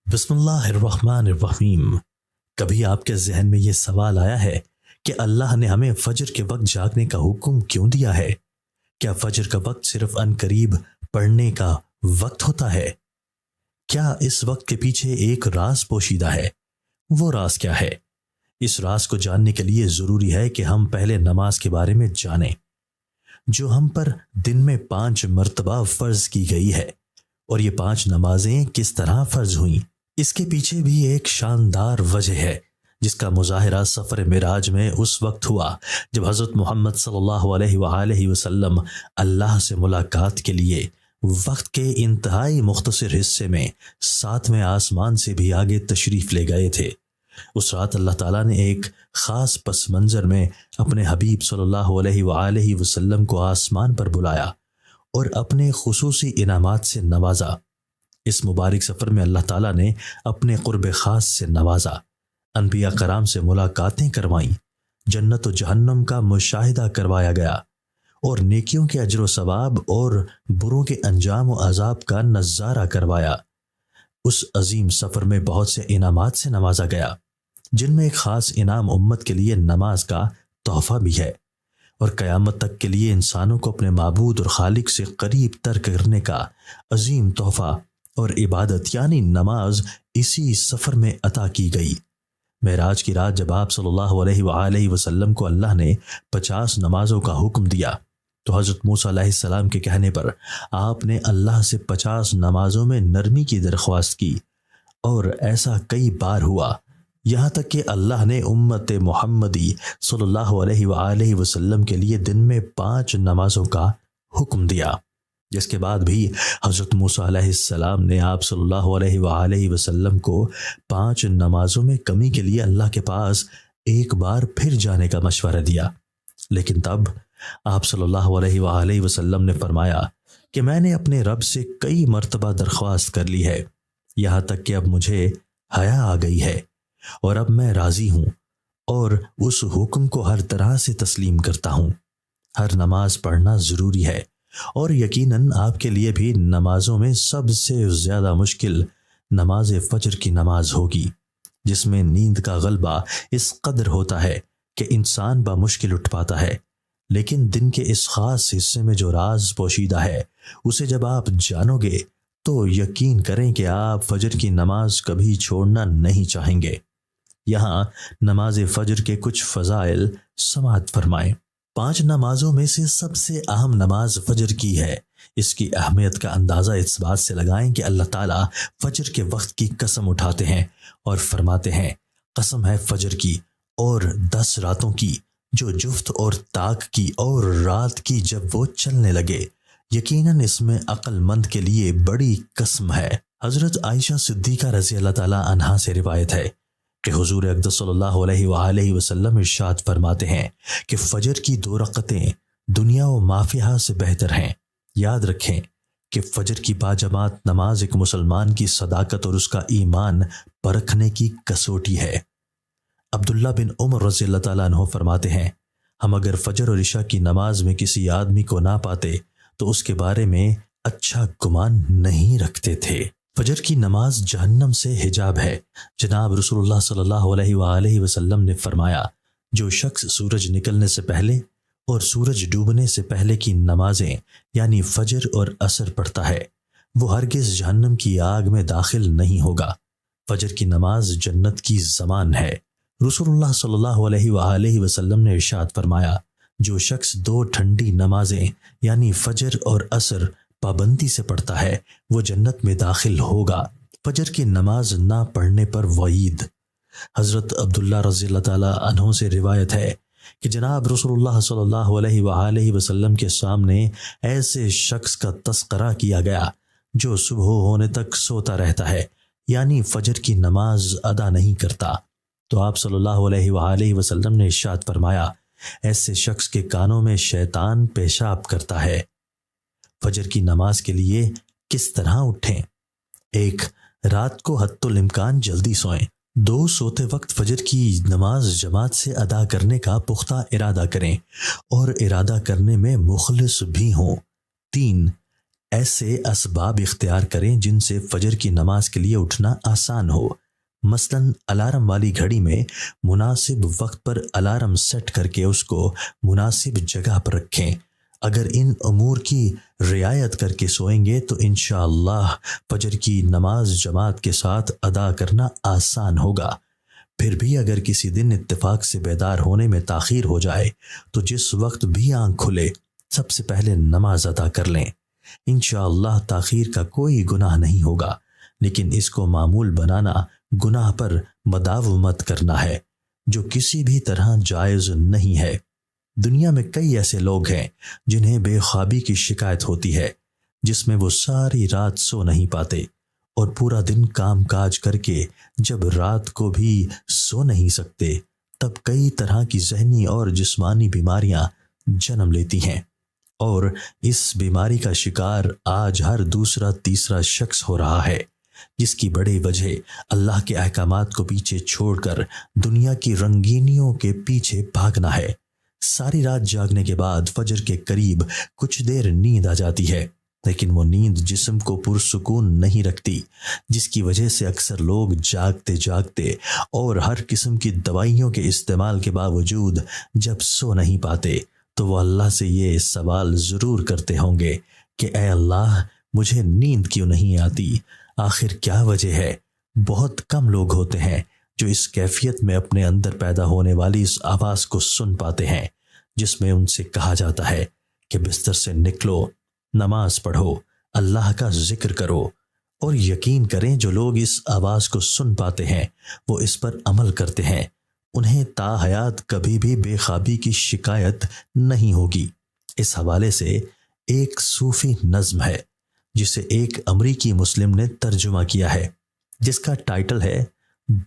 بسم اللہ الرحمن الرحیم۔ کبھی آپ کے ذہن میں یہ سوال آیا ہے کہ اللہ نے ہمیں فجر کے وقت جاگنے کا حکم کیوں دیا ہے؟ کیا فجر کا وقت صرف عنقریب پڑھنے کا وقت ہوتا ہے؟ کیا اس وقت کے پیچھے ایک راز پوشیدہ ہے؟ وہ راز کیا ہے؟ اس راز کو جاننے کے لیے ضروری ہے کہ ہم پہلے نماز کے بارے میں جانیں، جو ہم پر دن میں 5 مرتبہ فرض کی گئی ہے، اور یہ 5 نمازیں کس طرح فرض ہوئیں۔ اس کے پیچھے بھی ایک شاندار وجہ ہے جس کا مظاہرہ سفر معراج میں اس وقت ہوا جب حضرت محمد صلی اللہ علیہ وآلہ وسلم اللہ سے ملاقات کے لیے وقت کے انتہائی مختصر حصے میں 7ویں آسمان سے بھی آگے تشریف لے گئے تھے۔ اس رات اللہ تعالیٰ نے ایک خاص پس منظر میں اپنے حبیب صلی اللہ علیہ وآلہ وسلم کو آسمان پر بلایا اور اپنے خصوصی انعامات سے نوازا۔ اس مبارک سفر میں اللہ تعالیٰ نے اپنے قرب خاص سے نوازا، انبیاء کرام سے ملاقاتیں کروائیں، جنت و جہنم کا مشاہدہ کروایا گیا، اور نیکیوں کے اجر و ثواب اور بروں کے انجام و عذاب کا نظارہ کروایا۔ اس عظیم سفر میں بہت سے انعامات سے نوازا گیا، جن میں ایک خاص انعام امت کے لیے نماز کا تحفہ بھی ہے، اور قیامت تک کے لیے انسانوں کو اپنے معبود اور خالق سے قریب تر کرنے کا عظیم تحفہ اور عبادت یعنی نماز اسی سفر میں عطا کی گئی۔ معراج کی رات جب آپ صلی اللہ علیہ وآلہ وسلم کو اللہ نے 50 نمازوں کا حکم دیا تو حضرت موسیٰ علیہ السلام کے کہنے پر آپ نے اللہ سے 50 نمازوں میں نرمی کی درخواست کی، اور ایسا کئی بار ہوا، یہاں تک کہ اللہ نے امت محمدی صلی اللہ علیہ وآلہ وسلم کے لیے دن میں 5 نمازوں کا حکم دیا، جس کے بعد بھی حضرت موسیٰ علیہ السلام نے آپ صلی اللہ علیہ وآلہ وسلم کو 5 نمازوں میں کمی کے لیے اللہ کے پاس ایک بار پھر جانے کا مشورہ دیا، لیکن تب آپ صلی اللہ علیہ وآلہ وسلم نے فرمایا کہ میں نے اپنے رب سے کئی مرتبہ درخواست کر لی ہے، یہاں تک کہ اب مجھے حیا آ گئی ہے، اور اب میں راضی ہوں اور اس حکم کو ہر طرح سے تسلیم کرتا ہوں۔ ہر نماز پڑھنا ضروری ہے، اور یقیناً آپ کے لیے بھی نمازوں میں سب سے زیادہ مشکل نماز فجر کی نماز ہوگی، جس میں نیند کا غلبہ اس قدر ہوتا ہے کہ انسان بمشکل اٹھ پاتا ہے، لیکن دن کے اس خاص حصے میں جو راز پوشیدہ ہے اسے جب آپ جانو گے تو یقین کریں کہ آپ فجر کی نماز کبھی چھوڑنا نہیں چاہیں گے۔ یہاں نماز فجر کے کچھ فضائل سماعت فرمائیں۔ 5 نمازوں میں سے سب سے اہم نماز فجر کی ہے۔ اس کی اہمیت کا اندازہ اس بات سے لگائیں کہ اللہ تعالیٰ فجر کے وقت کی قسم اٹھاتے ہیں اور فرماتے ہیں، قسم ہے فجر کی اور 10 راتوں کی جو جفت اور طاق کی اور رات کی جب وہ چلنے لگے، یقیناً اس میں عقل مند کے لیے بڑی قسم ہے۔ حضرت عائشہ صدیقہ رضی اللہ تعالیٰ عنہا سے روایت ہے کہ حضور اقدس صلی اللہ علیہ وآلہ وسلم ارشاد فرماتے ہیں کہ فجر کی 2 رکعتیں دنیا و ما فیہا سے بہتر ہیں۔ یاد رکھیں کہ فجر کی باجماعت نماز ایک مسلمان کی صداقت اور اس کا ایمان پرکھنے کی کسوٹی ہے۔ عبداللہ بن عمر رضی اللہ تعالیٰ عنہ فرماتے ہیں، ہم اگر فجر اور عشاء کی نماز میں کسی آدمی کو نہ پاتے تو اس کے بارے میں اچھا گمان نہیں رکھتے تھے۔ فجر کی نماز جہنم سے حجاب ہے۔ جناب رسول اللہ صلی اللہ علیہ وآلہ وسلم نے فرمایا، جو شخص سورج نکلنے سے پہلے اور سورج ڈوبنے سے پہلے کی نمازیں یعنی فجر اور عصر پڑھتا ہے وہ ہرگز جہنم کی آگ میں داخل نہیں ہوگا۔ فجر کی نماز جنت کی ضمان ہے۔ رسول اللہ صلی اللہ علیہ وآلہ وسلم نے ارشاد فرمایا، جو شخص 2 ٹھنڈی نمازیں یعنی فجر اور عصر پابندی سے پڑھتا ہے وہ جنت میں داخل ہوگا۔ فجر کی نماز نہ پڑھنے پر وعید۔ حضرت عبداللہ رضی اللہ تعالیٰ عنہ سے روایت ہے کہ جناب رسول اللہ صلی اللہ علیہ وآلہ وسلم کے سامنے ایسے شخص کا تذکرہ کیا گیا جو صبح ہونے تک سوتا رہتا ہے یعنی فجر کی نماز ادا نہیں کرتا، تو آپ صلی اللہ علیہ وآلہ وسلم نے ارشاد فرمایا، ایسے شخص کے کانوں میں شیطان پیشاب کرتا ہے۔ فجر کی نماز کے لیے کس طرح اٹھیں؟ 1. رات کو حتی الامکان جلدی سوئیں۔ 2. سوتے وقت فجر کی نماز جماعت سے ادا کرنے کا پختہ ارادہ کریں اور ارادہ کرنے میں مخلص بھی ہوں۔ 3. ایسے اسباب اختیار کریں جن سے فجر کی نماز کے لیے اٹھنا آسان ہو۔ مثلاً الارم والی گھڑی میں مناسب وقت پر الارم سیٹ کر کے اس کو مناسب جگہ پر رکھیں۔ اگر ان امور کی رعایت کر کے سوئیں گے تو انشاءاللہ فجر کی نماز جماعت کے ساتھ ادا کرنا آسان ہوگا۔ پھر بھی اگر کسی دن اتفاق سے بیدار ہونے میں تاخیر ہو جائے تو جس وقت بھی آنکھ کھلے سب سے پہلے نماز ادا کر لیں۔ انشاءاللہ تاخیر کا کوئی گناہ نہیں ہوگا، لیکن اس کو معمول بنانا گناہ پر مداومت کرنا ہے جو کسی بھی طرح جائز نہیں ہے۔ دنیا میں کئی ایسے لوگ ہیں جنہیں بے خوابی کی شکایت ہوتی ہے، جس میں وہ ساری رات سو نہیں پاتے اور پورا دن کام کاج کر کے جب رات کو بھی سو نہیں سکتے تب کئی طرح کی ذہنی اور جسمانی بیماریاں جنم لیتی ہیں، اور اس بیماری کا شکار آج ہر دوسرا تیسرا شخص ہو رہا ہے، جس کی بڑی وجہ اللہ کے احکامات کو پیچھے چھوڑ کر دنیا کی رنگینیوں کے پیچھے بھاگنا ہے۔ ساری رات جاگنے کے بعد فجر کے قریب کچھ دیر نیند آ جاتی ہے، لیکن وہ نیند جسم کو پرسکون نہیں رکھتی، جس کی وجہ سے اکثر لوگ جاگتے جاگتے اور ہر قسم کی دوائیوں کے استعمال کے باوجود جب سو نہیں پاتے تو وہ اللہ سے یہ سوال ضرور کرتے ہوں گے کہ اے اللہ مجھے نیند کیوں نہیں آتی، آخر کیا وجہ ہے؟ بہت کم لوگ ہوتے ہیں جو اس کیفیت میں اپنے اندر پیدا ہونے والی اس آواز کو سن پاتے ہیں جس میں ان سے کہا جاتا ہے کہ بستر سے نکلو، نماز پڑھو، اللہ کا ذکر کرو۔ اور یقین کریں جو لوگ اس آواز کو سن پاتے ہیں وہ اس پر عمل کرتے ہیں، انہیں تا حیات کبھی بھی بے خوابی کی شکایت نہیں ہوگی۔ اس حوالے سے ایک صوفی نظم ہے جسے ایک امریکی مسلم نے ترجمہ کیا ہے، جس کا ٹائٹل ہے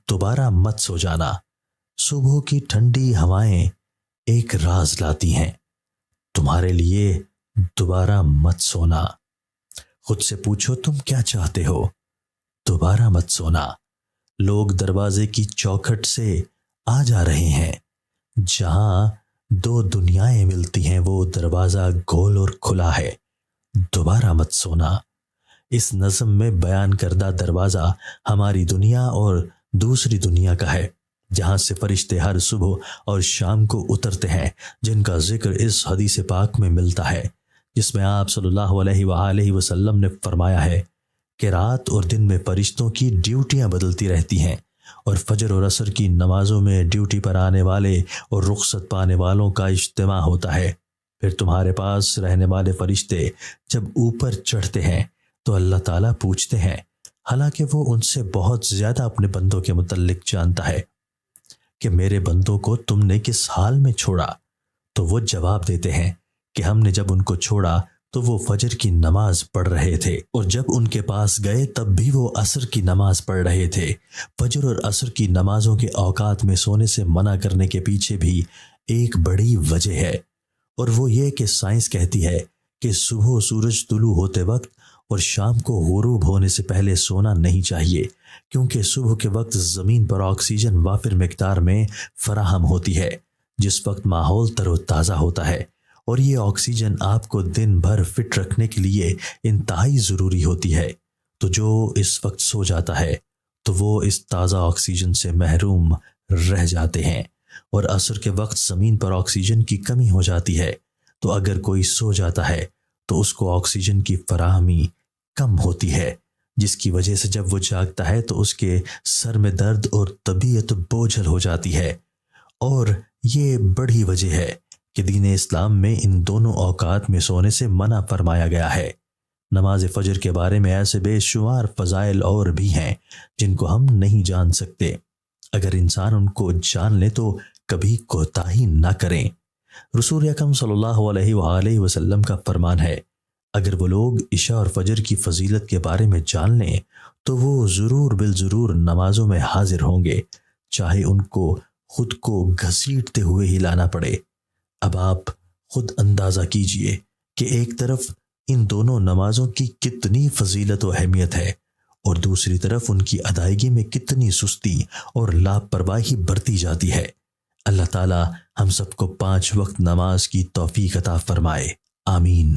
دوبارہ مت سو جانا۔ صبح کی ٹھنڈی ہوائیں ایک راز لاتی ہیں، تمہارے لیے دوبارہ مت سونا۔ خود سے پوچھو تم کیا چاہتے ہو، دوبارہ مت سونا۔ لوگ دروازے کی چوکھٹ سے آ جا رہے ہیں، جہاں دو دنیایں ملتی ہیں وہ دروازہ گول اور کھلا ہے، دوبارہ مت سونا۔ اس نظم میں بیان کردہ دروازہ ہماری دنیا اور دوسری دنیا کا ہے، جہاں سے فرشتے ہر صبح اور شام کو اترتے ہیں، جن کا ذکر اس حدیث پاک میں ملتا ہے، جس میں آپ صلی اللہ علیہ وآلہ وسلم نے فرمایا ہے کہ رات اور دن میں فرشتوں کی ڈیوٹیاں بدلتی رہتی ہیں، اور فجر اور عصر کی نمازوں میں ڈیوٹی پر آنے والے اور رخصت پانے والوں کا اجتماع ہوتا ہے۔ پھر تمہارے پاس رہنے والے فرشتے جب اوپر چڑھتے ہیں تو اللہ تعالیٰ پوچھتے ہیں، حالانکہ وہ ان سے بہت زیادہ اپنے بندوں کے متعلق جانتا ہے، کہ میرے بندوں کو تم نے کس حال میں چھوڑا؟ تو وہ جواب دیتے ہیں کہ ہم نے جب ان کو چھوڑا تو وہ فجر کی نماز پڑھ رہے تھے، اور جب ان کے پاس گئے تب بھی وہ عصر کی نماز پڑھ رہے تھے۔ فجر اور عصر کی نمازوں کے اوقات میں سونے سے منع کرنے کے پیچھے بھی ایک بڑی وجہ ہے، اور وہ یہ کہ سائنس کہتی ہے کہ صبح سورج طلوع ہوتے وقت اور شام کو غروب ہونے سے پہلے سونا نہیں چاہیے، کیونکہ صبح کے وقت زمین پر آکسیجن وافر مقدار میں فراہم ہوتی ہے، جس وقت ماحول تر و تازہ ہوتا ہے، اور یہ آکسیجن آپ کو دن بھر فٹ رکھنے کے لیے انتہائی ضروری ہوتی ہے۔ تو جو اس وقت سو جاتا ہے تو وہ اس تازہ آکسیجن سے محروم رہ جاتے ہیں، اور عصر کے وقت زمین پر آکسیجن کی کمی ہو جاتی ہے، تو اگر کوئی سو جاتا ہے تو اس کو آکسیجن کی فراہمی کم ہوتی ہے، جس کی وجہ سے جب وہ جاگتا ہے تو اس کے سر میں درد اور طبیعت بوجھل ہو جاتی ہے۔ اور یہ بڑی وجہ ہے کہ دین اسلام میں ان دونوں اوقات میں سونے سے منع فرمایا گیا ہے۔ نماز فجر کے بارے میں ایسے بے شمار فضائل اور بھی ہیں جن کو ہم نہیں جان سکتے، اگر انسان ان کو جان لے تو کبھی کوتاہی نہ کریں۔ رسول اکرم صلی اللہ علیہ وآلہ وسلم کا فرمان ہے، اگر وہ لوگ عشاء اور فجر کی فضیلت کے بارے میں جان لیں تو وہ ضرور بالضرور نمازوں میں حاضر ہوں گے، چاہے ان کو خود کو گھسیٹتے ہوئے ہی لانا پڑے۔ اب آپ خود اندازہ کیجئے کہ ایک طرف ان دونوں نمازوں کی کتنی فضیلت و اہمیت ہے، اور دوسری طرف ان کی ادائیگی میں کتنی سستی اور لاپرواہی برتی جاتی ہے۔ اللہ تعالی ہم سب کو 5 وقت نماز کی توفیق عطا فرمائے، آمین۔